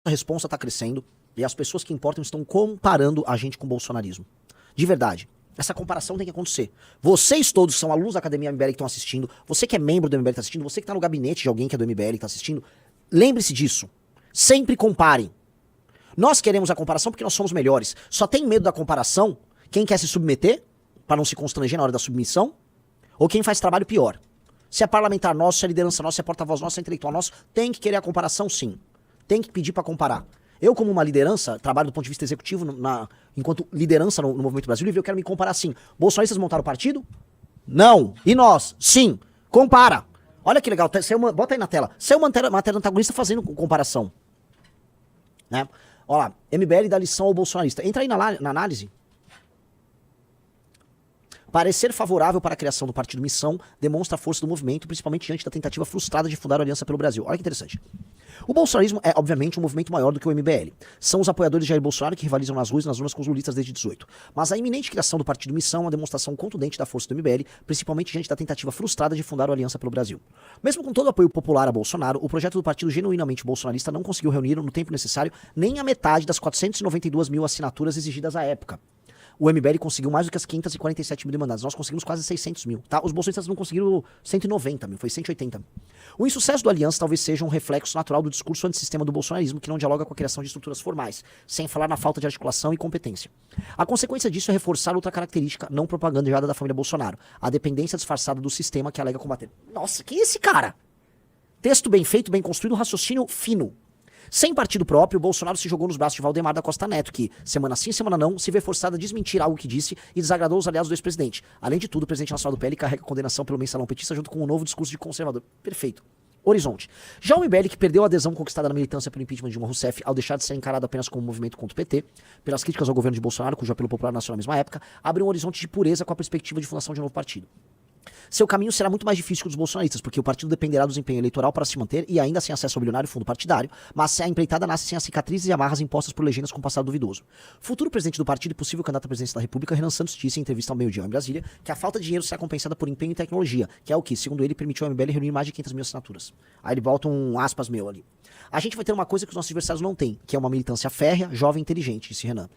A responsa tá crescendo e as pessoas que importam estão comparando a gente com o bolsonarismo. De verdade. Essa comparação tem que acontecer. Vocês todos que são alunos da Academia MBL que estão assistindo, você que é membro do MBL que está assistindo, você que está no gabinete de alguém que é do MBL que está assistindo, lembre-se disso. Sempre comparem. Nós queremos a comparação porque nós somos melhores. Só tem medo da comparação quem quer se submeter, para não se constranger na hora da submissão, ou quem faz trabalho pior. Se é parlamentar nosso, se é liderança nossa, se é porta-voz nosso, se é intelectual nosso, tem que querer a comparação sim. Tem que pedir para comparar. Eu, como uma liderança, trabalho do ponto de vista executivo, enquanto liderança no Movimento Brasil Livre, eu quero me comparar sim. Bolsonaristas montaram o partido? Não. E nós? Sim. Compara. Olha que legal. Bota aí na tela. Saiu uma matéria antagonista fazendo comparação. Né? Olha lá. MBL dá lição ao bolsonarista. Entra aí na análise. Parecer favorável para a criação do partido Missão demonstra a força do movimento, principalmente diante da tentativa frustrada de fundar a Aliança pelo Brasil. Olha que interessante. O bolsonarismo é, obviamente, um movimento maior do que o MBL. São os apoiadores de Jair Bolsonaro que rivalizam nas ruas e nas urnas com os lulistas desde 18. Mas a iminente criação do partido Missão é uma demonstração contundente da força do MBL, principalmente diante da tentativa frustrada de fundar a Aliança pelo Brasil. Mesmo com todo o apoio popular a Bolsonaro, o projeto do partido genuinamente bolsonarista não conseguiu reunir no tempo necessário nem a metade das 492 mil assinaturas exigidas à época. O MBL conseguiu mais do que as 547 mil demandadas. Nós conseguimos quase 600 mil, tá? Os bolsonaristas não conseguiram 190 mil, foi 180 mil. O insucesso do Aliança talvez seja um reflexo natural do discurso antissistema do bolsonarismo, que não dialoga com a criação de estruturas formais, sem falar na falta de articulação e competência. A consequência disso é reforçar outra característica não propagandizada da família Bolsonaro, a dependência disfarçada do sistema que alega combater. Nossa, quem é esse cara? Texto bem feito, bem construído, raciocínio fino. Sem partido próprio, Bolsonaro se jogou nos braços de Valdemar da Costa Neto, que, semana sim, semana não, se vê forçado a desmentir algo que disse e desagradou os aliados do ex-presidente. Além de tudo, o presidente nacional do PL carrega condenação pelo mensalão petista junto com um novo discurso de conservador. Perfeito. Horizonte. Já o MBL, que perdeu a adesão conquistada na militância pelo impeachment de Dilma Rousseff, ao deixar de ser encarado apenas como um movimento contra o PT, pelas críticas ao governo de Bolsonaro, cujo apelo popular nasceu na mesma época, abre um horizonte de pureza com a perspectiva de fundação de um novo partido. Seu caminho será muito mais difícil que os bolsonaristas, porque o partido dependerá do desempenho eleitoral para se manter e ainda sem acesso ao bilionário fundo partidário, mas a empreitada nasce sem as cicatrizes e amarras impostas por legendas com passado duvidoso. Futuro presidente do partido e possível candidato à presidência da República, Renan Santos disse em entrevista ao Meio-Dia em Brasília que a falta de dinheiro será compensada por empenho e tecnologia, que é o que, segundo ele, permitiu ao MBL reunir mais de 500 mil assinaturas. Aí ele bota um aspas meu ali. A gente vai ter uma coisa que os nossos adversários não têm, que é uma militância férrea, jovem e inteligente, disse Renan.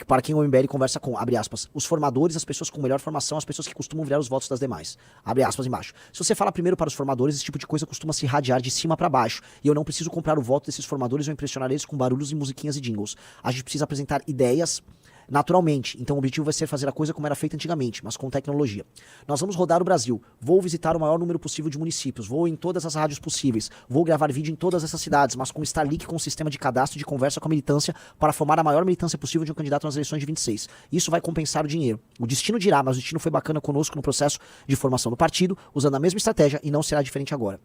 Para quem o MBL conversa com, abre aspas, os formadores, as pessoas com melhor formação, as pessoas que costumam virar os votos das demais. Abre aspas embaixo. Se você fala primeiro para os formadores, esse tipo de coisa costuma se irradiar de cima para baixo. E eu não preciso comprar o voto desses formadores ou impressionar eles com barulhos e musiquinhas e jingles. A gente precisa apresentar ideias naturalmente. Então o objetivo vai ser fazer a coisa como era feita antigamente, mas com tecnologia. Nós vamos rodar o Brasil. Vou visitar o maior número possível de municípios. Vou em todas as rádios possíveis. Vou gravar vídeo em todas essas cidades, mas com Starlink, com um sistema de cadastro de conversa com a militância para formar a maior militância possível de um candidato nas eleições de 26. Isso vai compensar o dinheiro. O destino dirá, mas o destino foi bacana conosco no processo de formação do partido, usando a mesma estratégia e não será diferente agora.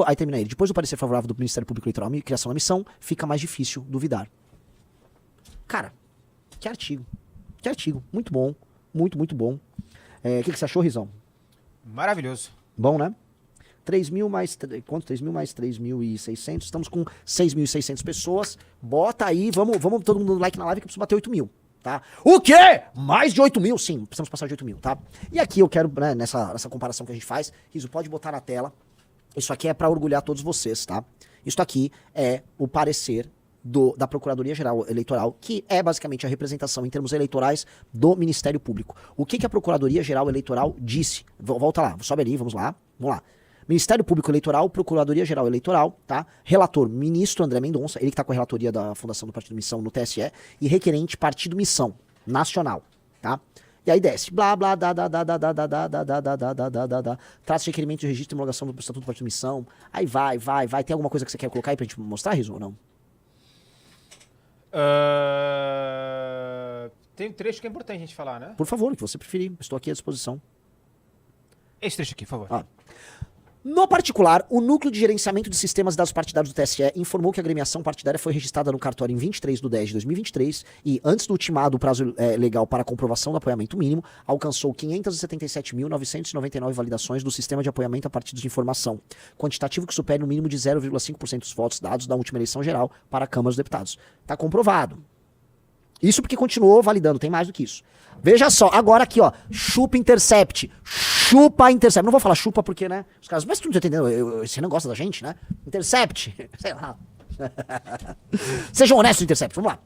Aí termina ele. Depois do parecer favorável do Ministério Público Eleitoral e criação da missão, fica mais difícil duvidar. Cara, que artigo. Que artigo. Muito bom. Muito, muito bom. O que você achou, Rizão? Maravilhoso. Bom, né? 3 mil mais... Quanto? 3 mil mais 3.600. Estamos com 6.600 pessoas. Bota aí. Vamos todo mundo dando like na live que eu preciso bater 8 mil. Tá? O quê? Mais de 8 mil? Sim, precisamos passar de 8 mil, tá? E aqui eu quero, né, nessa comparação que a gente faz, Riso, pode botar na tela. Isso aqui é pra orgulhar todos vocês, tá? Isso aqui é o parecer da Procuradoria-Geral Eleitoral, que é basicamente a representação em termos eleitorais do Ministério Público. O que a Procuradoria-Geral Eleitoral disse? Volta lá, sobe ali, vamos lá. Ministério Público Eleitoral, Procuradoria-Geral Eleitoral, tá? Relator, ministro André Mendonça, ele que tá com a relatoria da Fundação do Partido Missão no TSE, e requerente Partido Missão Nacional, tá? E aí desce, blá, blá, traço de requerimento de registro e homologação do Estatuto do Partido Missão, aí vai. Tem alguma coisa que você quer colocar aí pra gente mostrar, Riso, ou não? Tem um trecho que é importante a gente falar, né? Por favor, o que você preferir. Estou aqui à disposição. Esse trecho aqui, por favor. No particular, o Núcleo de Gerenciamento de Sistemas e Dados Partidários do TSE informou que a agremiação partidária foi registrada no cartório em 23/10/2023 e, antes do ultimado prazo legal para comprovação do apoiamento mínimo, alcançou 577.999 validações do sistema de apoiamento a partidos de informação, quantitativo que supere no mínimo de 0,5% dos votos dados da última eleição geral para a Câmara dos Deputados. Está comprovado. Isso porque continuou validando, tem mais do que isso. Veja só, agora aqui, ó, chupa Intercept. Não vou falar chupa porque, né, os caras, mas tu não tá entendendo, você não gosta da gente, né? Intercept, sei lá. Sejam honestos, Intercept, vamos lá.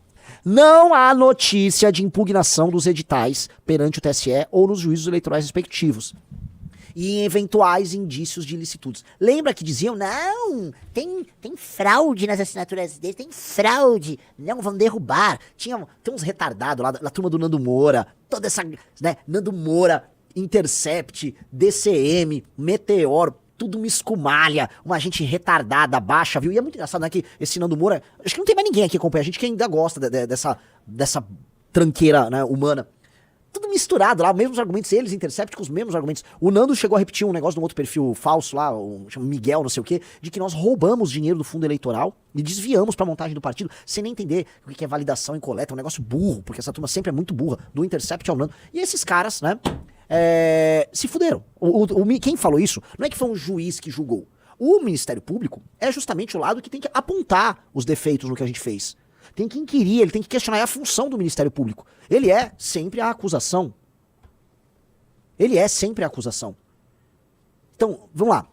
Não há notícia de impugnação dos editais perante o TSE ou nos juízos eleitorais respectivos. E em eventuais indícios de ilicitudes. Lembra que diziam, não, tem fraude nas assinaturas deles, tem fraude, não, vão derrubar. Tem uns retardados lá da turma do Nando Moura, toda essa, né, Nando Moura, Intercept, DCM, Meteor, tudo uma escumalha, uma gente retardada, baixa, viu? E é muito engraçado, né, que esse Nando Moura, acho que não tem mais ninguém aqui que acompanha a gente que ainda gosta dessa tranqueira, né, humana. Tudo misturado lá, os mesmos argumentos, eles Intercept com os mesmos argumentos. O Nando chegou a repetir um negócio de um outro perfil falso lá, chama Miguel, não sei o quê, de que nós roubamos dinheiro do fundo eleitoral e desviamos pra montagem do partido, sem nem entender o que é validação e coleta, é um negócio burro, porque essa turma sempre é muito burra, do Intercept ao Nando. E esses caras, né, se fuderam. Quem falou isso não é que foi um juiz que julgou. O Ministério Público é justamente o lado que tem que apontar os defeitos no que a gente fez. Tem que inquirir, ele tem que questionar a função do Ministério Público. Ele é sempre a acusação. Ele é sempre a acusação. Então, vamos lá.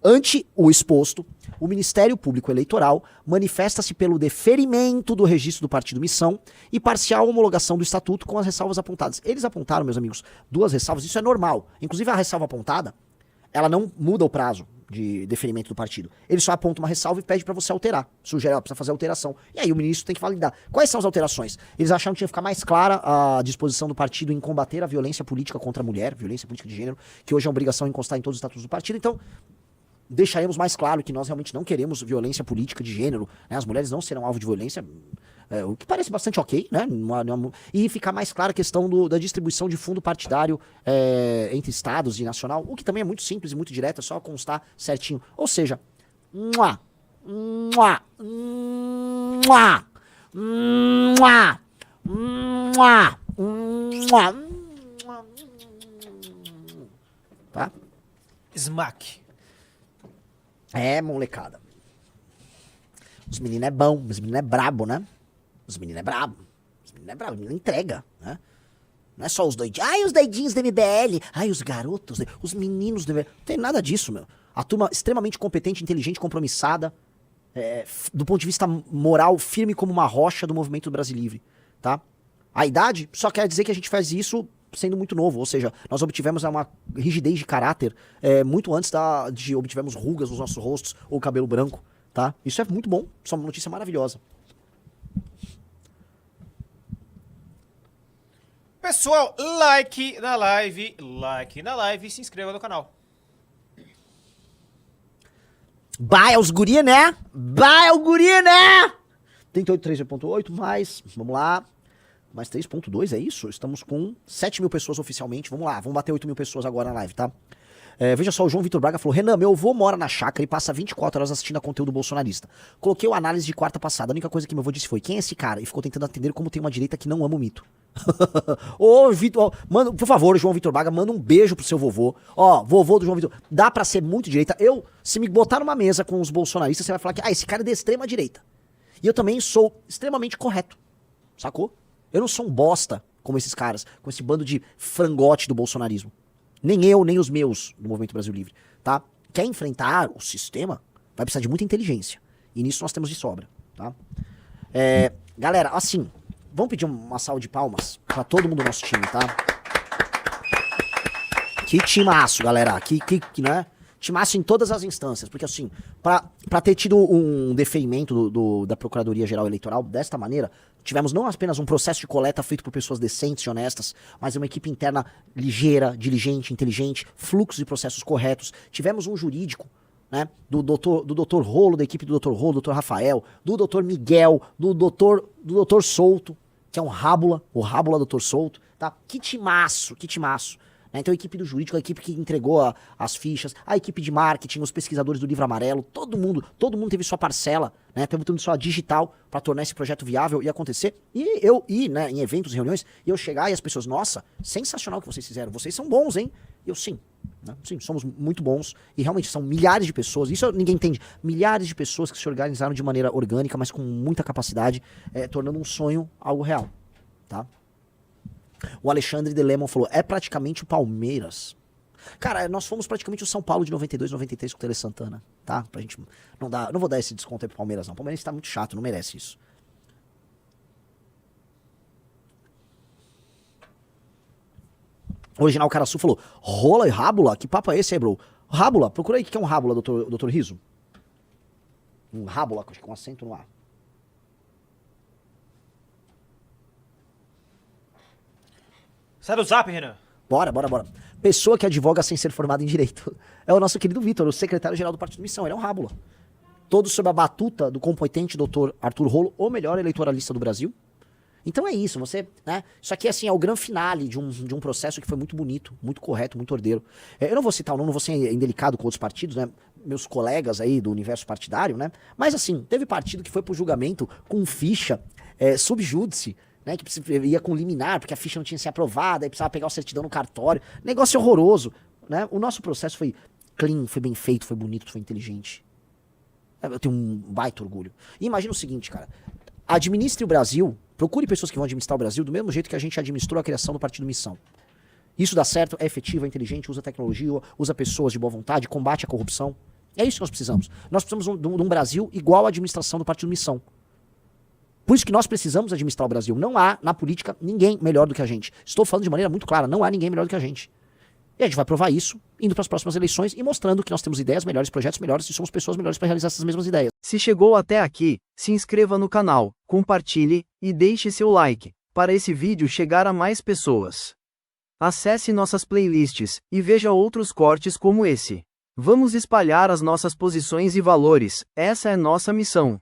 Ante o exposto, o Ministério Público Eleitoral manifesta-se pelo deferimento do registro do partido missão e parcial homologação do estatuto com as ressalvas apontadas. Eles apontaram, meus amigos, 2 ressalvas, isso é normal. Inclusive a ressalva apontada, ela não muda o prazo de deferimento do partido. Ele só aponta uma ressalva e pede pra você alterar. Sugere, ó, precisa fazer alteração. E aí o ministro tem que validar. Quais são as alterações? Eles acharam que tinha que ficar mais clara a disposição do partido em combater a violência política contra a mulher, violência política de gênero, que hoje é obrigação em constar em todos os estatutos do partido. Então, deixaremos mais claro que nós realmente não queremos violência política de gênero, né? As mulheres não serão alvo de violência, o que parece bastante ok, né? E ficar mais clara a questão da distribuição de fundo partidário entre estados e nacional, o que também é muito simples e muito direto, é só constar certinho. Ou seja, tá? Smack. Molecada. Os meninos é bom, os meninos é brabo, né? Os meninos é brabo. Os meninos é brabo, os meninos entrega, né? Não é só os doidinhos. Ai, os doidinhos do MBL. Ai, os garotos, os meninos do MBL. Não tem nada disso, meu. A turma extremamente competente, inteligente, compromissada, do ponto de vista moral, firme como uma rocha do movimento do Brasil Livre, tá? A idade só quer dizer que a gente faz isso sendo muito novo, ou seja, nós obtivemos uma rigidez de caráter muito antes de obtivemos rugas nos nossos rostos ou cabelo branco, tá? Isso é muito bom, isso é uma notícia maravilhosa. Pessoal, like na live e se inscreva no canal. Vai aos guri, né? Vai ao guri, né? 38,3,8 mais, vamos lá. Mais 3.2, é isso? Estamos com 7 mil pessoas oficialmente. Vamos lá, vamos bater 8 mil pessoas agora na live, tá? Veja só, o João Vitor Braga falou: Renan, meu avô mora na chácara e passa 24 horas assistindo a conteúdo bolsonarista. Coloquei o análise de quarta passada. A única coisa que meu avô disse foi: quem é esse cara? E ficou tentando entender como tem uma direita que não ama o mito. Ô, Vitor, manda, por favor, João Vitor Braga, manda um beijo pro seu vovô. Ó, vovô do João Vitor. Dá pra ser muito direita. Se me botar numa mesa com os bolsonaristas, você vai falar que esse cara é de extrema direita. E eu também sou extremamente correto. Sacou? Eu não sou um bosta como esses caras, com esse bando de frangote do bolsonarismo. Nem eu, nem os meus do Movimento Brasil Livre, tá? Quer enfrentar o sistema, vai precisar de muita inteligência. E nisso nós temos de sobra, tá? Galera, assim, vamos pedir uma salva de palmas pra todo mundo do nosso time, tá? Que timaço, galera. Né? Timaço em todas as instâncias. Porque assim, pra ter tido um deferimento da Procuradoria-Geral Eleitoral desta maneira, tivemos não apenas um processo de coleta feito por pessoas decentes e honestas, mas uma equipe interna ligeira, diligente, inteligente, fluxos e processos corretos. Tivemos um jurídico, né, do doutor Rolo, da equipe do doutor Rolo, do doutor Rafael, do doutor Miguel, do doutor Souto, que é um rábula, o rábula doutor Souto, tá? Que timaço, que timaço. Então a equipe do jurídico, a equipe que entregou as fichas, a equipe de marketing, os pesquisadores do Livro Amarelo, todo mundo teve sua parcela, né? Teve tudo sua digital para tornar esse projeto viável e acontecer. E né, em eventos, reuniões, eu chegar e as pessoas, nossa, sensacional o que vocês fizeram, vocês são bons, hein? Eu sim, né? Sim, somos muito bons e realmente são milhares de pessoas, isso ninguém entende, milhares de pessoas que se organizaram de maneira orgânica, mas com muita capacidade, tornando um sonho algo real, tá? O Alexandre de Lemon falou: é praticamente o Palmeiras. Cara, nós fomos praticamente o São Paulo de 92, 93 com o Tele Santana, tá? Pra gente não vou dar esse desconto aí pro Palmeiras, não. O Palmeiras tá muito chato, não merece isso. O Original Cara Sul falou, rola e rábula? Que papo é esse aí, bro? Rábula, procura aí o que é um rábula, doutor Riso. Um rábula, acho que com acento no A. Sabe o zap, Renan? Bora. Pessoa que advoga sem ser formada em direito. É o nosso querido Vitor, o secretário-geral do Partido Missão. Ele é um rábula. Todos sob a batuta do competente doutor Arthur Rolo, o melhor eleitoralista do Brasil. Então é isso, você, né? Isso aqui, assim, é o grande finale de um processo que foi muito bonito, muito correto, muito ordeiro. Eu não vou citar o nome, não vou ser indelicado com outros partidos, né? Meus colegas aí do universo partidário, né? Mas, assim, teve partido que foi pro julgamento com ficha subjúdice, né? Que ia com liminar, porque a ficha não tinha sido aprovada, aí precisava pegar o certidão no cartório. Negócio horroroso, né? O nosso processo foi clean, foi bem feito, foi bonito, foi inteligente. Eu tenho um baita orgulho. E imagina o seguinte, cara. Administre o Brasil, procure pessoas que vão administrar o Brasil do mesmo jeito que a gente administrou a criação do Partido Missão. Isso dá certo, é efetivo, é inteligente, usa tecnologia, usa pessoas de boa vontade, combate a corrupção. É isso que nós precisamos. Nós precisamos de um Brasil igual à administração do Partido Missão. Por isso que nós precisamos administrar o Brasil. Não há, na política, ninguém melhor do que a gente. Estou falando de maneira muito clara, não há ninguém melhor do que a gente. E a gente vai provar isso, indo para as próximas eleições e mostrando que nós temos ideias melhores, projetos melhores e somos pessoas melhores para realizar essas mesmas ideias. Se chegou até aqui, se inscreva no canal, compartilhe e deixe seu like, para esse vídeo chegar a mais pessoas. Acesse nossas playlists e veja outros cortes como esse. Vamos espalhar as nossas posições e valores, essa é nossa missão.